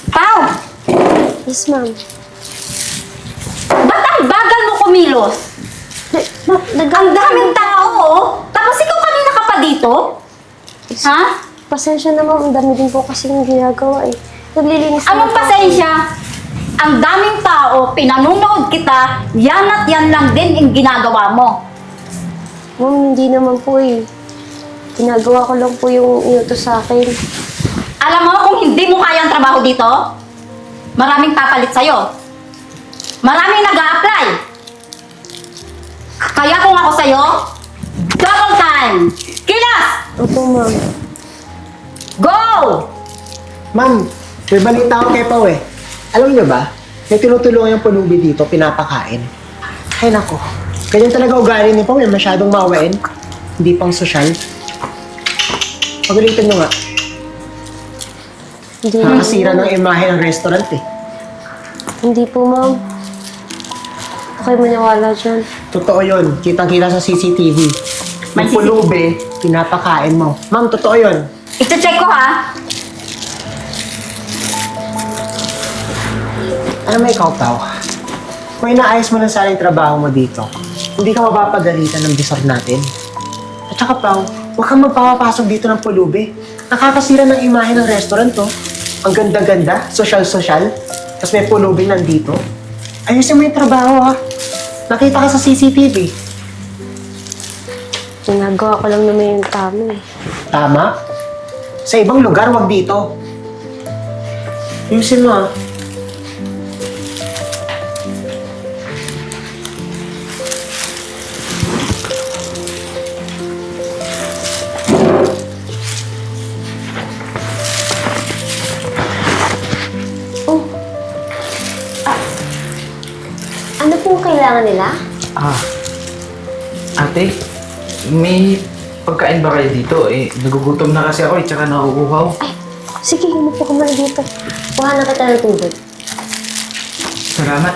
Pao! Yes, ma'am. Ba't ang bagal mo kumilos? Ang daming tao, oh. Tapos ikaw kanina ka pa dito? Ha? Pasensya na, ma'am. Ang dami din po kasi yung ginagawa eh. Naglilinis na Anong po ako. pasensya? Ang daming tao, pinanunood kita, yan at yan lang din ang ginagawa mo. Ma'am, hindi naman po eh. Ginagawa ko lang po yung inutos sa akin. Alam mo kung hindi mo kaya ang trabaho dito, maraming papalit sa'yo. Maraming nag-a-apply. Kaya kung ako sa'yo, double time! Kilas! Opo, ma'am. Go! Ma'am, may balita ako kay Pao eh. Alam niyo ba, may tinutulungan yung pulubi dito, pinapakain. Ay nako, ganyan talaga ugali ni Pao, may masyadong mawain. Hindi pang sosyal. Pagalitan nyo nga, Hindi, nakasira ng imahe ng restaurant eh. Hindi po, ma'am. Okay, maniwala dyan. Totoo yun, kitang-kita sa CCTV. May Yung pulubi, pinapakain mo. Ma'am, totoo yun. Ito-check ko ha. Alam mo ikaw, Pao, kung inaayos mo na sana yung trabaho mo dito, hindi ka mapapagalitan ng bisor natin. At saka, Pao, huwag kang magpapapasok dito ng pulubi. Nakakasira ng imahe ng restaurant, to. Ang ganda-ganda, social-social, tapos may pulubi nandito. Ayusin mo yung trabaho, ha. Nakita ka sa CCTV. Ginagawa ko lang naman yung tama eh. Tama? Sa ibang lugar, wag dito. Ayusin mo, ha. Oh. Ano pong kailangan nila? Ate, may pagkain ba kayo dito? Nagugutom na kasi ako tsaka nauuhaw. Ay, sige, umupo ka muna dito. Kuha na kita ng tubig. Salamat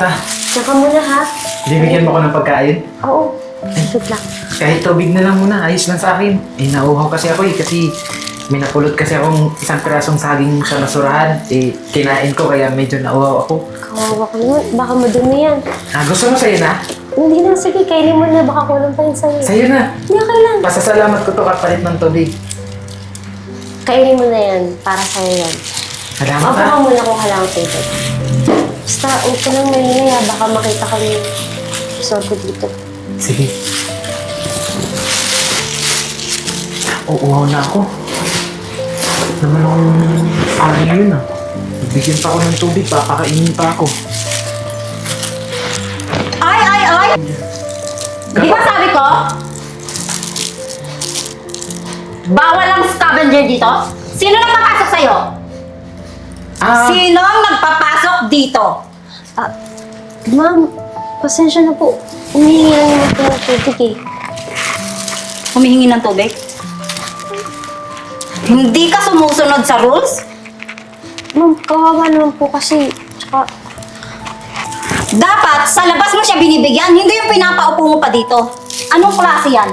Tsaka muna ha. Bibigyan mo ko ng pagkain. Oo. Good luck. Kahit tubig na lang muna, ayos lang sa akin. Nauuhaw kasi ako kasi may napulot kasi akong isang pirasong saging sa basurahan. Kinain ko kaya medyo nauuhaw ako. Kawawa ka naman. Baka madumi yan. Gusto mo sa'yo na? Hindi na. Sige, kainin mo na. Baka kulang pa yun sa'yo. Sa'yo na. Hindi, okay lang. Pasasalamat ko to kapalit ng tubig. Kainin mo na yan. Para sa'yo yan. Salamat Opo ka muna kung kailangan tubig. Basta, huwag ka nang maingay ha. Baka makita kami yung resort ko dito. Sige. Uuhaw na ako. Naman akong araw yun Bigyan pa ako ng tubig, papakainin pa ako. Ay! Di ba sabi ko? Bawal ang scavenger dito? Sino nagpapasok sa'yo? Sino ang nagpapasok dito? Ma'am, pasensya na po. Umihingi lang naman po ng tubig eh. Humihingi ng tubig? Hindi ka sumusunod sa rules? Ma'am, kawawa naman po kasi. Tsaka, Dapat, sa labas mo siya binibigyan, hindi yung pinapaupo mo pa dito. Anong klase yan?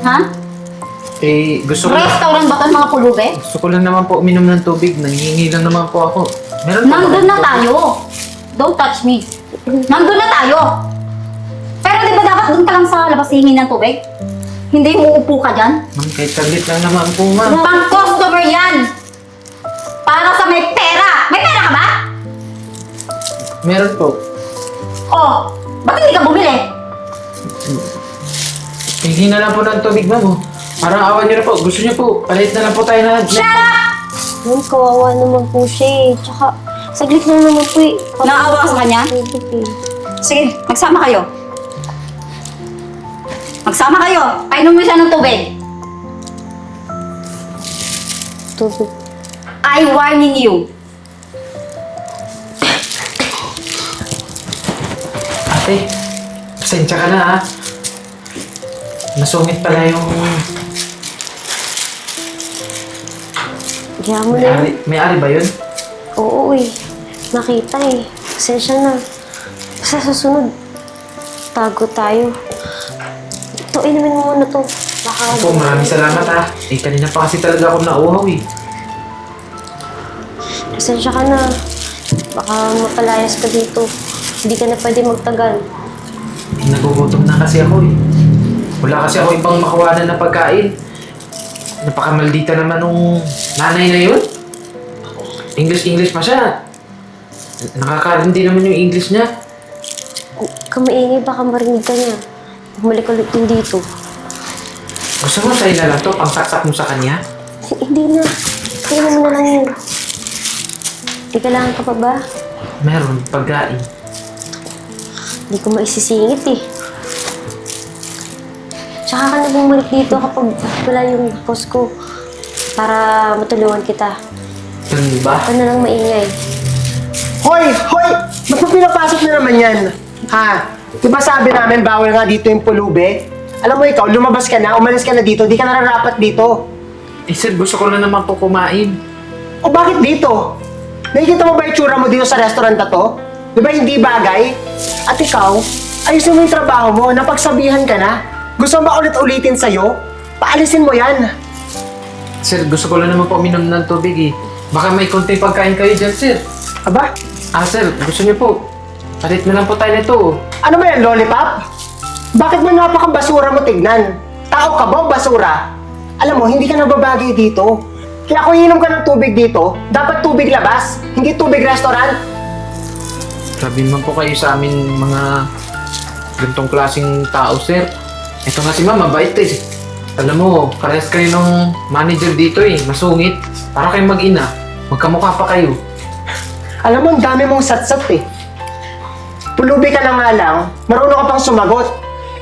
Ha? Gusto ko Restaurant ba ito, mga pulube? Gusto ko lang naman po uminom ng tubig. Nangingi lang naman po ako. Meron po Nandun ba? na tayo. Don't touch me. Nandun na tayo. Pero di ba dapat dun ka lang sa labas hihingi ng tubig? Hindi yung uupo ka dyan? Ma'am, kahit saglit lang naman po, ma'am. Pang-customer yan! Para sa may pera! May pera ka ba? Meron po. Oh, ba't hindi ka bumili? Hingi na lang po ng tubig, ma'am. Parang awan niyo na po. Gusto niyo po, palit na lang po tayo na. Shut up! ma'am, kawawa naman po siya eh. Tsaka, saglit lang naman po eh. Naawa ka sa kanya? Tubig eh. Sige, magsama kayo. Magsama kayo. Painom mo siya ng tubig. Tubig. I warning you. Ate, pasensya ka na ha. Masungit pala yung Kaya mo na yun. may-ari ba yun? Oo eh. Nakita eh. Pasensya na. Sa susunod, tago tayo. Ito, inumin mo muna to. Baka Opo, maraming salamat ha. Eh, kanina pa kasi talaga ako nauhaw eh. Pasensya ka na. Baka mapalayas ka dito. Hindi ka na pwede magtagal. Eh, nagugutom na kasi ako eh. Wala kasi ako ibang makawanan na pagkain. Napakamaldita naman nung nanay na yun. English pa siya. Nakakaintindi naman yung English niya. Huwag ka maingay, baka marinig ka niya. Bumalik ulit din dito. Gusto mo sa'yo na lang to, pangsaksak mo sa kanya? Hindi na. Kaya mo na lang yun. Hindi kailangan ka pa ba? Meron, pagkain. Hindi ko maisisingit eh. Tsaka ka na bumalik dito kapag wala yung boss ko. Para matulungan kita. Ganun ba? Huwag ka na lang maingay. Hoy! Hoy! Ba't mo pinapasok na naman yan? Ha? Di ba sabi namin bawal nga dito yung pulube? Alam mo ikaw, lumabas ka na, umalis ka na dito, di ka nararapat dito. Eh sir, gusto ko na naman po kumain. O bakit dito? Nakikita mo ba yung tsura mo dito sa restaurant na to? Di ba hindi bagay? At ikaw, ayusin mo yung trabaho mo, napagsabihan ka na. Gusto mo ba ulit-ulitin sa'yo? Paalisin mo yan. Sir, gusto ko lang naman po uminom ng tubig eh. Baka may konting pagkain kayo dyan, sir. Aba, Sir, gusto niyo po. Palit na lang po tayo nito. ano ba yan, lollipop? Bakit mo napakabasura mo tignan? Tao ka ba o basura? Alam mo, hindi ka nababagay dito. Kaya kung iinom ka ng tubig dito, dapat tubig labas, hindi tubig restaurant. Grabe naman po kayo sa amin mga ganitong klaseng tao, sir. Ito nga si ma'am, mabait eh. Alam mo, karehas kayo ng manager dito eh, masungit. Para kayong mag-ina, magkamukha pa kayo. Alam mo, ang dami mong satsat eh. Pulubi ka na nga lang, marunong ka pang sumagot.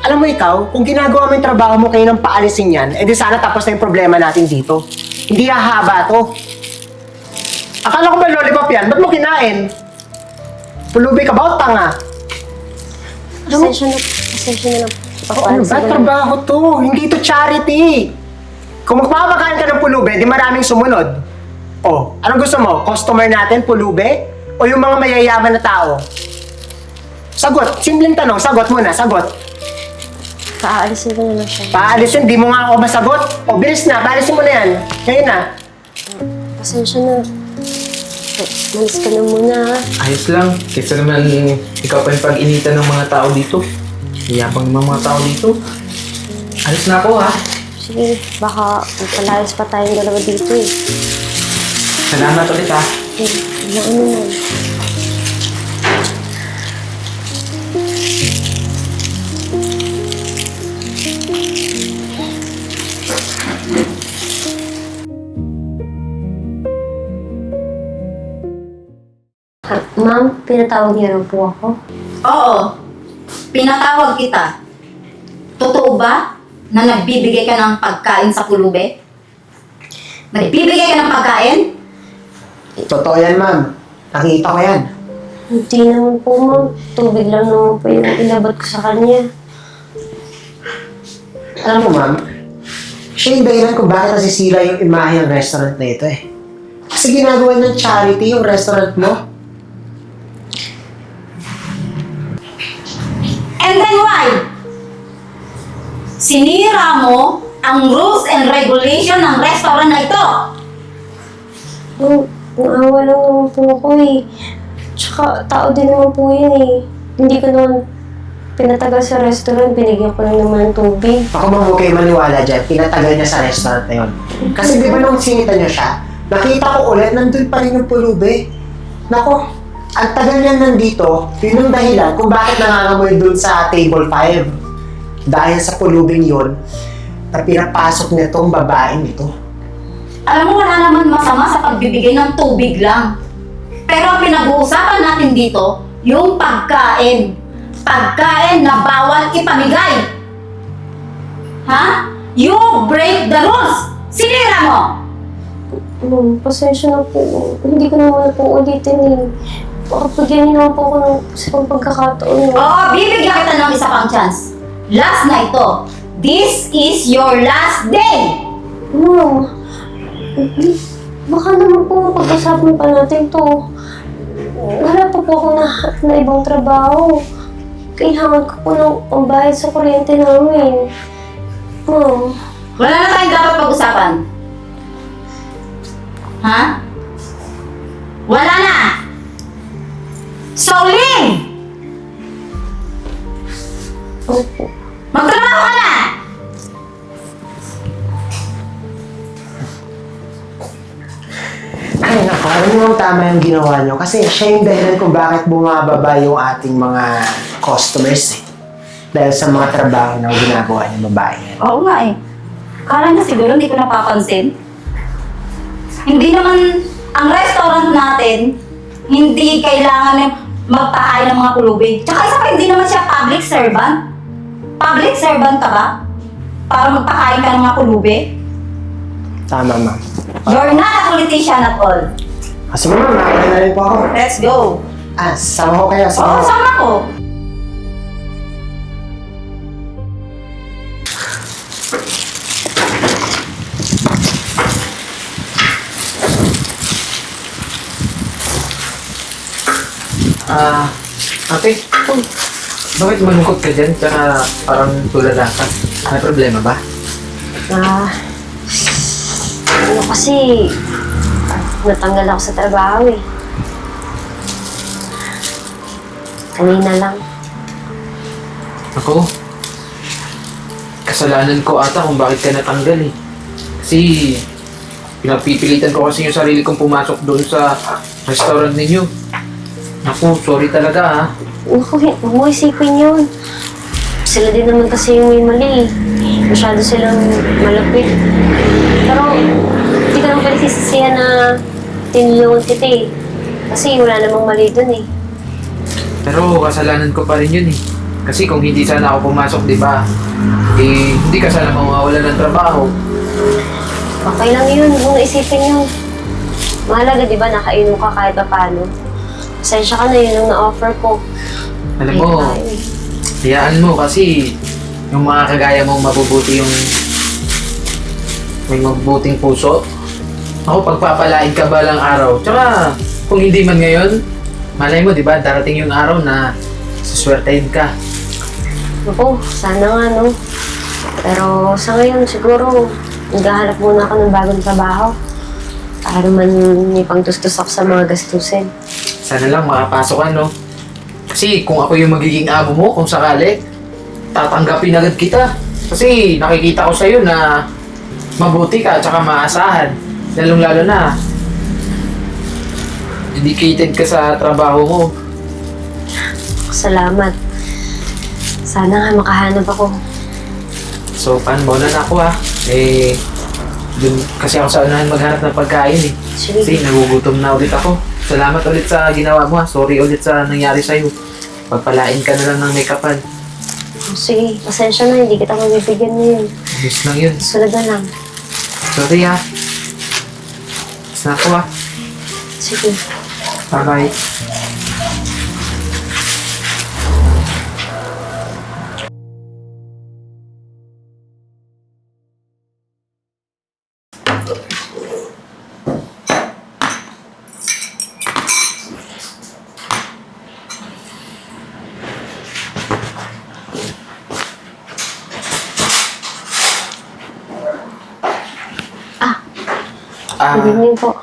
Alam mo ikaw, kung ginagawa mo yung trabaho mo kayo ng paalisin yan, edi sana tapos na yung problema natin dito. Hindi hahaba to. Akala ko ba lollipop yan? Ba't mo kinain? Pulubi ka ba o tanga? Pasensya na lang. Ano ba? Trabaho to. Hindi to charity. Kung magpapakain ka ng pulube, di maraming sumunod. Oh, anong gusto mo? Customer natin, pulube? O yung mga mayayaman na tao? Sagot. Simpleng tanong. Sagot muna. Sagot. Paalisin ko na lang siya. Paalisin. Di mo nga ako masagot. O, bilis na. Paalisin mo na yan. Ngayon na. Pasensya na. Malis ka na muna ha. Ayos lang. Kaysa naman ikaw pa yung pag-initan ng mga tao dito. Iyabang ng mga tao dito. Alis na ako ha. Sige, baka magpalayas pa tayong dalawa dito eh. Salamat ulit ha. Ano na. Ma'am, pinatawag niyo raw po ako. Oo. Pinatawag kita. Totoo ba na nagbibigay ka ng pagkain sa pulube? Nagbibigay ka ng pagkain? Totoo yan, ma'am. Nakita ko yan. Hindi naman po, ma'am. Tubig lang naman po yung inabot ko sa kanya. Alam mo, ma'am, siya yung dahilan kung bakit nasisira yung imahe ng restaurant na ito eh. Kasi ginagawa ng charity yung restaurant mo. And then why? Sinira mo ang rules and regulation ng restaurant na ito. Naawa lang naman po ako eh. Tsaka tao din naman po yun eh. Hindi ko naman pinatagal sa restaurant, binigyan ko lang naman ng tubig. Ako ma'am, huwag kayo maniwala dyan. Pinatagal niya sa restaurant na yun. Kasi di ba nung sinita niyo siya, nakita ko ulit, nandun pa rin yung pulube. Nako, ang tagal niya nandito, yun yung dahilan kung bakit nangangamoy dun sa table 5. Dahil sa pulubing yun, na pinapasok nitong babaeng ito. Alam mo, wala naman masama sa pagbibigay ng tubig lang. Pero ang pinag-uusapan natin dito, yung pagkain. Pagkain na bawal ipamigay. Ha? You break the rules! Sinira mo! Pasensya na po. Hindi ko naman po ulitin eh. Pakapagyan niyo naman po ako ng isang pagkakataon. Oo, bibigyan kita ng isa pang chance. Last na ito. This is your last day! Ma'am, baka naman po pag-usapan pa natin to. Wala pa po ako na ibang trabaho. Kailangan ko po ng pambayad sa kuryente namin. Ma'am, Wala na tayong dapat pag-usapan. Ha? Wala na! Soling! Opo. Magtrabaho ka na! Ay, naku, alam niyo tama yung ginawa niyo. Kasi siya yung dahilan kung bakit bumababa yung ating mga customers eh. Dahil sa mga trabaho na ginagawa niya babae yan. Oo nga eh. Kala niya siguro hindi ko napapansin. Hindi naman, ang restaurant natin, hindi kailangan na magpakain ng mga pulubi. Tsaka isa pa, hindi naman siya public servant. Public servant ka ba? Para magpakain ka ng mga pulubi? Tama, ma'am. You're not a politician at all. Kasi ma'am, nakakita na rin po ako. Let's go. Sama ko kayo. Oo, Sama ko. sama ko. Ate, bakit malungkot ka dyan? Tsaka parang tulala ka. May problema ba? Ano kasi, natanggal ako sa trabaho eh. Kanina lang. Ako, kasalanan ko ata kung bakit ka natanggal eh. Kasi, pinapipilitan ko kasi yung sarili kong pumasok doon sa restaurant ninyo. Naku, sorry talaga ha. Naku, huwag mo isipin yun. Sila din naman kasi yung may mali eh. Masyado silang malapit. Pero, hindi ka naman pala sisisihan na tinulungan kita eh. Kasi wala namang mali dun eh. Pero kasalanan ko pa rin yun eh. Kasi kung hindi sana ako pumasok, di ba? Eh, hindi ka sana mawawalan ng trabaho. Okay lang yun, huwag mong isipin yun. Mahalaga di ba nakainom ka kahit pa paano. Pasensya ka na yun ang na-offer ko. Alam mo, hayaan mo kasi yung mga kagaya mong mabubuti yung may mabubuting puso. Ako, pagpapalain ka balang araw. Tsaka, kung hindi man ngayon, malay mo, di ba, darating yung araw na suswertein ka. Naku, sana nga no. Pero sa ngayon siguro, naghahanap muna ako ng bagong trabaho. Para naman may pangtustos ako sa mga gastusin. Sana lang makapasok ka, no? Kasi kung ako yung magiging amo mo, kung sakali, tatanggapin agad kita. Kasi nakikita ko sa'yo na mabuti ka, tsaka maasahan. Lalong-lalo na, dedicated ka sa trabaho mo. Salamat. Sana nga makahanap ako. So, paano muna na ako Eh, dun kasi ako sa unahan maghanap ng pagkain eh. Sige. Kasi nagugutom na ulit ako. Salamat ulit sa ginawa mo Sorry ulit sa nangyari sa'yo. Pagpalain ka na lang ng make-upan. Sige, pasensya na, hindi kita mabibigyan ngayon. Miss lang yun. Sunod na lang. Sorry Miss na ako Sige. Bye-bye. Good evening po.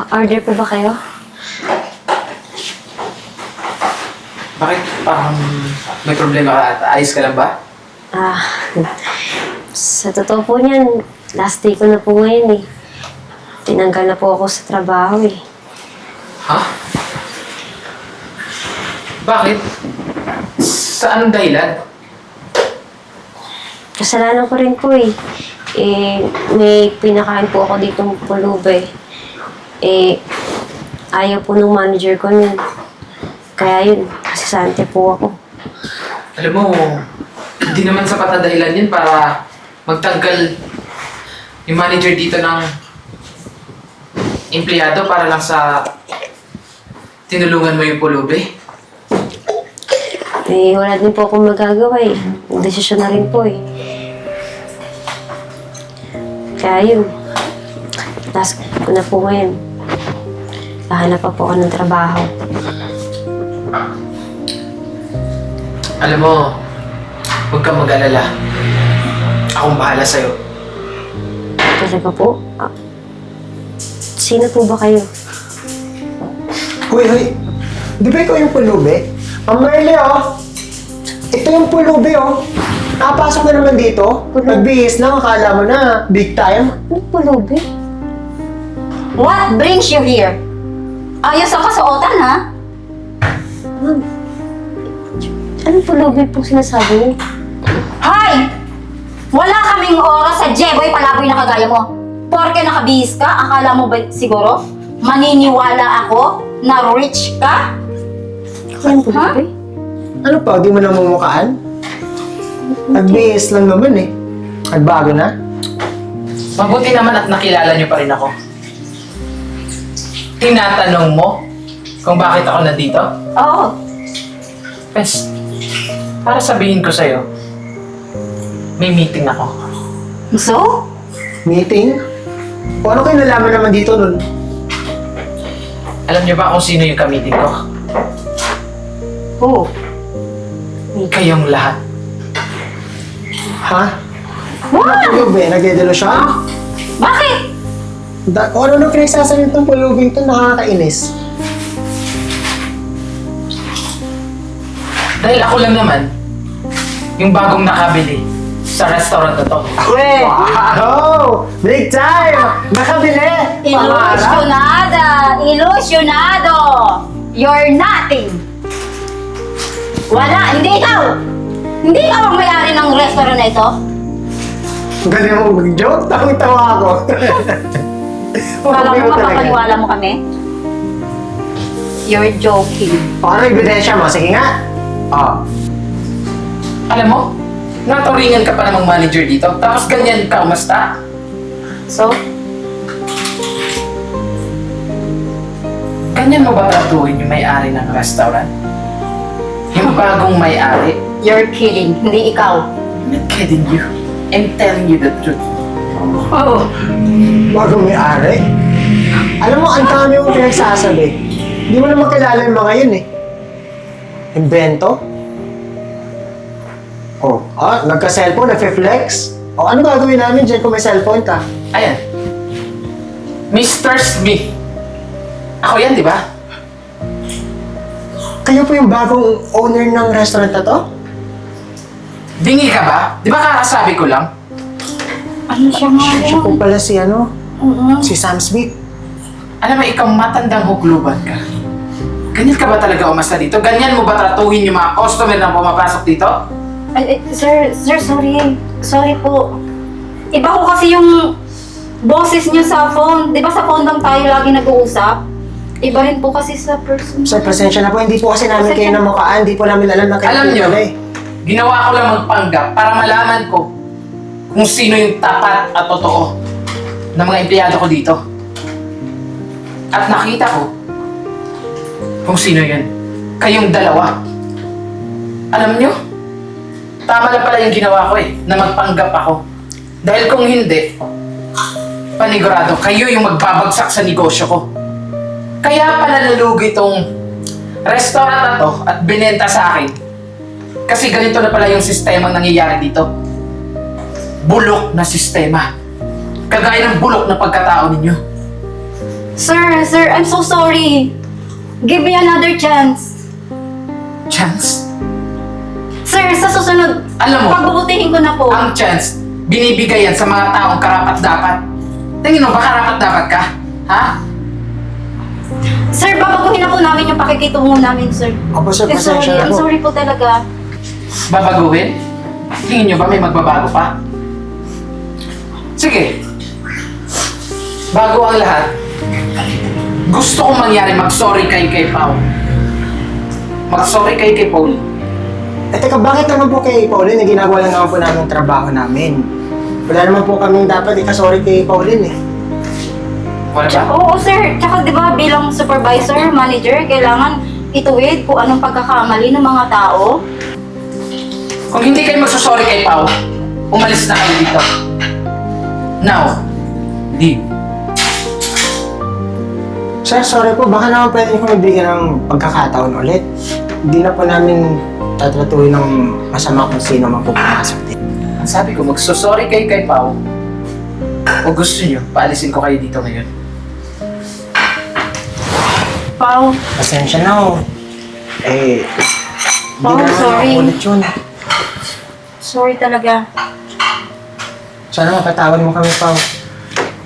Order po ba kayo? Bakit parang may problema ka at ayos ka lang ba? Sa totoo po niyan, last day ko na po ngayon eh. Tinanggal na po ako sa trabaho eh. Ha? Bakit? Sa anong dahilan? Kasalanan ko rin po eh. May pinakain po ako ditong pulube. Ayaw po nung manager ko nun. Kaya yun, kasasante po ako. Alam mo, hindi naman sapat na dahilan yun para magtanggal yung manager dito ng empleyado para lang sa tinulungan mo yung pulubi. Wala din po akong magagawa eh. Desisyon na rin po eh. Kaya yun, task ko na po ngayon. Hahanap pa po ako ng trabaho. Alam mo, huwag kang mag-alala. Akong bahala sa'yo. Talaga po? Sino po ba kayo? Hoy! Di ba ikaw yung pulubi? Ma'am Merle, oh! Ito yung pulubi, oh! Nakapasok na naman dito. Nagbihis lang, akala mo na big time. Ano pulubi? What brings you here? Ayos ang kasuotan, ha? Ma'am, anong pulubi po sinasabi niyo? Hay! Wala kaming oras sa Jeboy palaboy na kagaya mo. Porke nakabihis ka, akala mo ba siguro maniniwala ako na rich ka? Anong pulubi? Ano pa, di mo na mumukhaan? Nagbihis lang naman eh. Nagbago na? Mabuti naman at nakilala niyo pa rin ako. Tinatanong mo kung bakit ako nandito? Oo. Pes, para sabihin ko sa'yo, may meeting ako. So? Meeting? O ano kayo nalaman naman dito nun? Alam niyo ba kung sino yung ka-meeting ko? Oh. Kayong lahat. Ha? What? Pulubi, nagdedelusyon? Bakit? Kung ano nang pinagsasalit ng pulubing to, nakakainis. Dahil ako lang naman, yung bagong nakabili sa restaurant na to. Weh! Wow! Big time! Nakabili! Pangarap! Ilusyonada! Ilusyonado! You're nothing! Wala! Hindi ikaw! Hindi ikaw ang may-ari ng restaurant na ito? Galing mo mag-joke, tawang-tawa ako. Kala mo mapapaniwala mo kami? You're joking. O ano ebidensya mo? Sige nga. Oh. Alam mo, naturingan ka pa namang manager dito, tapos ganyan ka umasta. So? Ganyan mo ba tratuhin yung may-ari ng restaurant? Yung bagong may-ari? You're kidding. Hindi ikaw. I'm not kidding you. I'm telling you the truth. Oh. Bago may-ari. Alam mo, ang dami mong pinagsasabi. Hindi mo naman kilala yung mga yun eh. Invento? Oh, nagka-cellphone, nagfe-flex. O ano gagawin namin dyan kung may cellphone ka? Ayan. Mr. Smith. Ako yan, di ba? Kayo po yung bagong owner ng restaurant na to? Dingi ka ba? Di ba kakasabi ko lang? Ano siya nga Siya po pala si si Sam Smith. Alam mo, ikaw matandang hukluban ka. Ganyan ka ba talaga umasta dito? Ganyan mo ba tratuhin yung mga customer na pumapasok dito? Sir, sorry. Sorry po. Iba ko kasi yung boses niyo sa phone. Di ba sa phone lang tayo lagi nag-uusap? Iba rin po kasi sa person. Sir, pasensya na po. Hindi po kasi namin kayo namukaan. Hindi po namin alam na kayo Alam po niyo, pala eh. ginawa ko lang magpanggap para malaman ko kung sino yung tapat at totoo ng mga empleyado ko dito. At nakita ko kung sino yun. Kayong dalawa. Alam niyo, tama na pala yung ginawa ko na magpanggap ako. Dahil kung hindi, panigurado, kayo yung magbabagsak sa negosyo ko. Kaya pala nalugi itong restaurant na to at binenta sa akin. Kasi ganito na pala yung sistema nangyayari dito. Bulok na sistema. Kagaya ng bulok na pagkatao ninyo. Sir, I'm so sorry. Give me another chance. Chance? Sir, sa susunod, Alam mo, pagbubutihin ko na po. ang chance, binibigay yan sa mga taong karapat-dapat. Tingin mo ba karapat-dapat ka? Ha? Sir, babaguhin na po namin yung pakikitungo namin, sir. Opo sir, I'm sorry, pasensya na I'm po. sorry po talaga. Babaguhin? Tingin nyo ba may magbabago pa? Sige. Bago ang lahat, gusto kong mangyari mag-sorry kay Pao. Mag-sorry kay Paul. Eh teka, bakit naman po kay Pauline na ginagawa lang naman po namin yung trabaho namin? Wala naman po kami dapat ikasorry kay Pauline eh. Wala ba? Oo, sir. Tsaka di ba bilang supervisor, manager, kailangan ituwid kung anong pagkakamali ng mga tao. Kung hindi kayo magsusorry kay Pao, umalis na kayo dito. Now, leave. Sir, sorry po, baka naman pwede niyo kami bigyan ng pagkakataon ulit. Hindi na po namin tatratuhin ng masama kung sino man po pumasok din. Ang sabi ko, magsosorry kayo kay Pao. O gusto nyo, paalisin ko kayo dito ngayon. Pao, Pasensya na oh. Eh, hindi Oh, na sorry. ulit yun. sorry talaga. Sana mapatawad mo kami, Pao.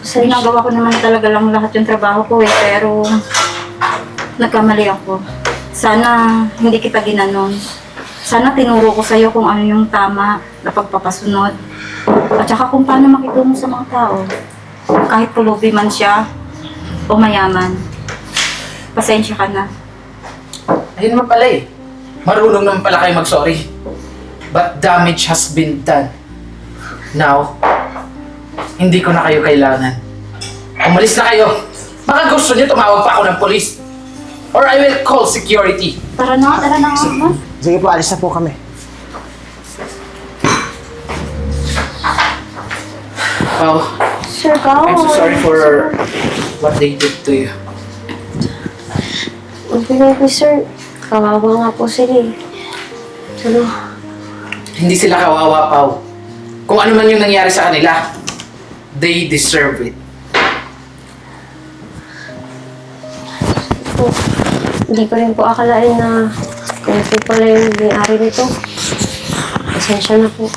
Ginagawa ko naman talaga lang lahat yung trabaho ko eh, pero nagkamali ako. Sana hindi kita ginanon. Sana tinuro ko sa'yo kung ano yung tama na pagpapasunod. At saka kung paano makitungo sa mga tao. Kahit pulubi man siya o mayaman. Pasensya ka na. Ayun naman pala eh. Marunong naman pala kayo mag-sorry. But damage has been done. Now, hindi ko na kayo kailangan. Umalis na kayo. Baka gusto niyo tumawag pa ako ng polis. Or I will call security. Tara na nga. Sige po, alis na po kami. Pao, Sir Pao. I'm so sorry for what they did to you. Okay lang po, sir. Kawawa nga po sila eh. Ano? Hindi sila kawawa, Pao. Kung ano man yung nangyari sa kanila, they deserve it. Po, hindi ko rin po akalain na kung po pala yung may-ari nito. Pasensya na po.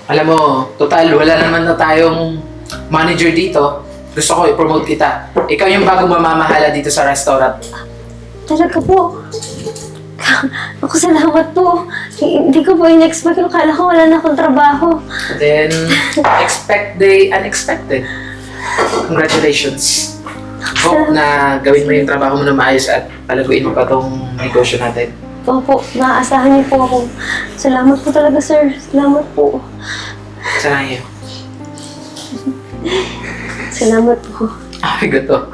Alam mo, total, wala naman na tayong manager dito. Gusto ko i-promote kita. Ikaw yung bagong mamamahala dito sa restaurant. Talaga po. Ako salamat po. Hindi ko po in-expect. Akala ko wala na akong trabaho. Then, expect the unexpected. Congratulations. Hope na gawin mo yung trabaho mo na maayos at palaguin mo pa tong negosyo natin. Opo, maaasahan niyo po ako. Salamat po talaga, sir. Salamat po. Sana yun. Salamat po. Ay, gato.